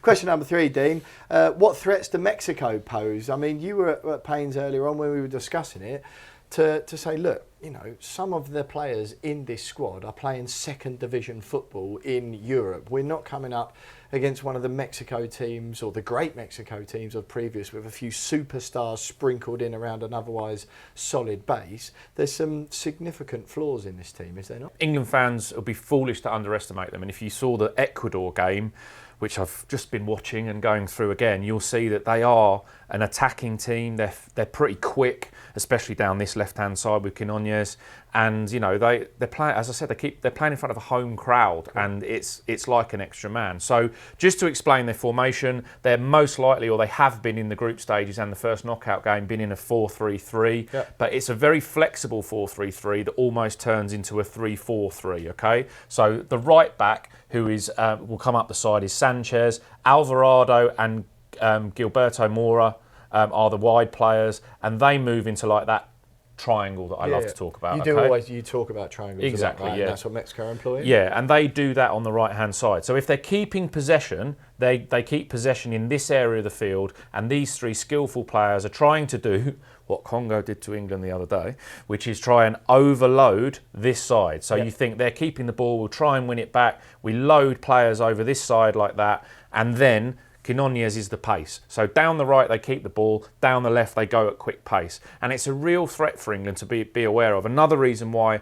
Question number 3, Dean. What threats do Mexico pose? I mean, you were at pains earlier on when we were discussing it to say, look, you know, some of the players in this squad are playing second division football in Europe. We're not coming up against one of the Mexico teams or the great Mexico teams of previous with a few superstars sprinkled in around an otherwise solid base. There's some significant flaws in this team, is there not? England fans will be foolish to underestimate them. And if you saw the Ecuador game, which I've just been watching and going through again, you'll see that they are an attacking team. They're pretty quick, especially down this left-hand side with Quinones. And you know they're playing, as I said, they're playing in front of a home crowd, and it's like an extra man. So just to explain their formation, they're most likely, or they have been in the group stages and the first knockout game, been in a 4-3-3. Yep. But it's a very flexible 4-3-3 that almost turns into a 3-4-3. Okay, so the right back who is will come up the side is Sanchez, Alvarado, and Gilberto Mora are the wide players, and they move into like that triangle that I love to talk about. You talk about triangles. Exactly, right? yeah. That's what Mexico employ. Yeah, and they do that on the right-hand side. So if they're keeping possession, they keep possession in this area of the field, and these 3 skillful players are trying to do what Congo did to England the other day, which is try and overload this side. So you think they're keeping the ball, we'll try and win it back, we load players over this side like that, and then Quinones is the pace. So down the right they keep the ball, down the left they go at quick pace, and it's a real threat for England to be aware of. Another reason why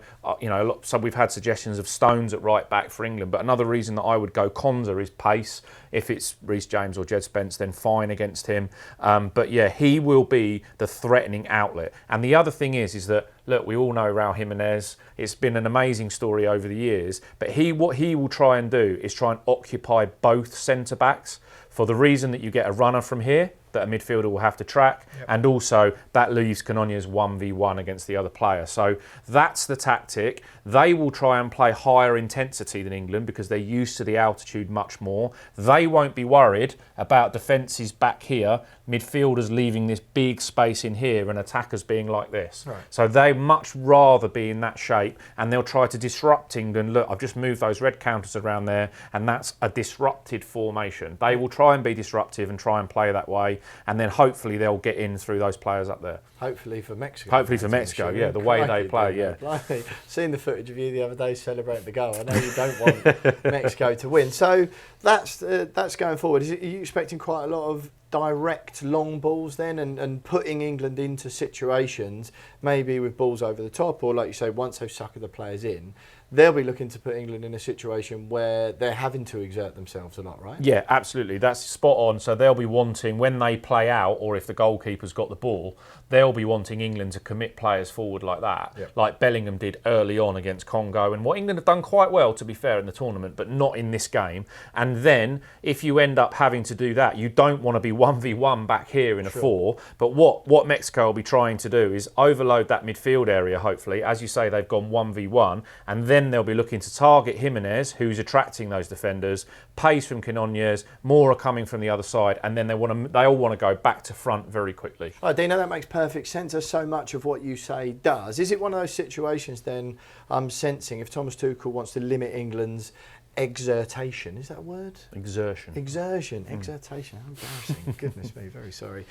so we've had suggestions of Stones at right back for England, but another reason that I would go Konza is pace. If it's Reece James or Jed Spence, then fine against him. But yeah, he will be the threatening outlet. And the other thing is that, look, we all know Raul Jimenez. It's been an amazing story over the years. But what he will try and do is try and occupy both centre-backs, for the reason that you get a runner from here that a midfielder will have to track, and also that leaves Quinones 1v1 against the other player. So that's the tactic. They will try and play higher intensity than England because they're used to the altitude much more. They won't be worried about defences back here, midfielders leaving this big space in here, and attackers being like this. Right. So they much rather be in that shape, and they'll try to disrupt England. Look, I've just moved those red counters around there, and that's a disrupted formation. They will try and be disruptive and try and play that way, and then hopefully they'll get in through those players up there. Hopefully for Mexico. Hopefully for Mexico, yeah, the way they play, yeah. Seen the footage of you the other day celebrating the goal. I know you don't want Mexico to win. So that's going forward. Are you expecting quite a lot of direct long balls then, and putting England into situations, maybe with balls over the top, or like you say, once they've suckered the players in, they'll be looking to put England in a situation where they're having to exert themselves a lot, right? Yeah, absolutely. That's spot on. So they'll be wanting, when they play out, or if the goalkeeper's got the ball, they'll be wanting England to commit players forward like that, like Bellingham did early on against Congo, and what England have done quite well, to be fair, in the tournament, but not in this game. And then, if you end up having to do that, you don't want to be 1v1 back here in a 4, but what Mexico will be trying to do is overload that midfield area, hopefully. As you say, they've gone 1v1, and then they'll be looking to target Jimenez, who's attracting those defenders, pace from Quinones, more are coming from the other side, and then they all want to go back to front very quickly. Oh, Dino, that makes perfect sense, as so much of what you say does. Is it one of those situations then, I'm sensing, if Thomas Tuchel wants to limit England's exertation, is that a word? Exertion. Exertion. How embarrassing. Goodness me, very sorry.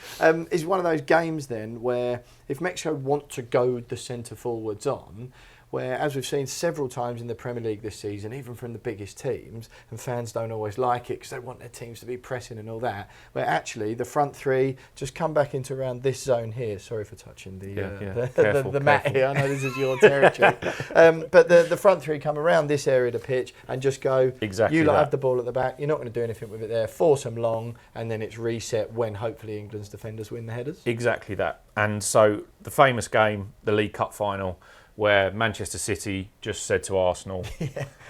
Is one of those games then where if Mexico want to goad the centre forwards on, where, as we've seen several times in the Premier League this season, even from the biggest teams, and fans don't always like it because they want their teams to be pressing and all that, where actually the front 3 just come back into around this zone here. Sorry for touching the mat here. I know this is your territory. But the front 3 come around this area of the pitch and just go, exactly, you lot have the ball at the back, you're not going to do anything with it there, force them long, and then it's reset when hopefully England's defenders win the headers. Exactly that. And so the famous game, the League Cup final, where Manchester City just said to Arsenal,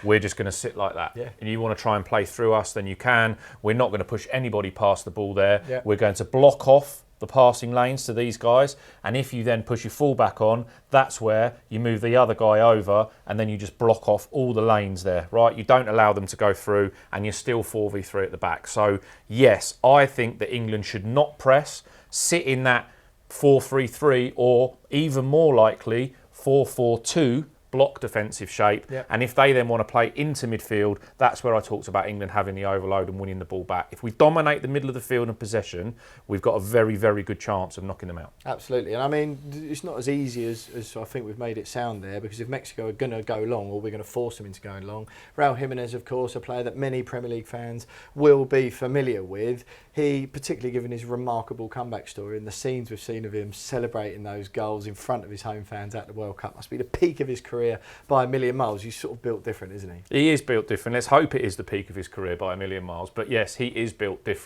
we're just going to sit like that. Yeah. And you want to try and play through us, then you can. We're not going to push anybody past the ball there. Yeah. We're going to block off the passing lanes to these guys. And if you then push your fullback on, that's where you move the other guy over, and then you just block off all the lanes there, right? You don't allow them to go through, and you're still 4v3 at the back. So, yes, I think that England should not press, sit in that 4-3-3, or even more likely 4-4-2, block defensive shape. Yep. And if they then want to play into midfield, that's where I talked about England having the overload and winning the ball back. If we dominate the middle of the field and possession, we've got a very, very good chance of knocking them out. Absolutely. And I mean, it's not as easy as I think we've made it sound there, because if Mexico are going to go long, or we're going to force them into going long, Raul Jimenez, of course, a player that many Premier League fans will be familiar with. He, particularly given his remarkable comeback story and the scenes we've seen of him celebrating those goals in front of his home fans at the World Cup, must be the peak of his career by a million miles. He's sort of built different, isn't he? He is built different. Let's hope it is the peak of his career by a million miles. But yes, he is built different.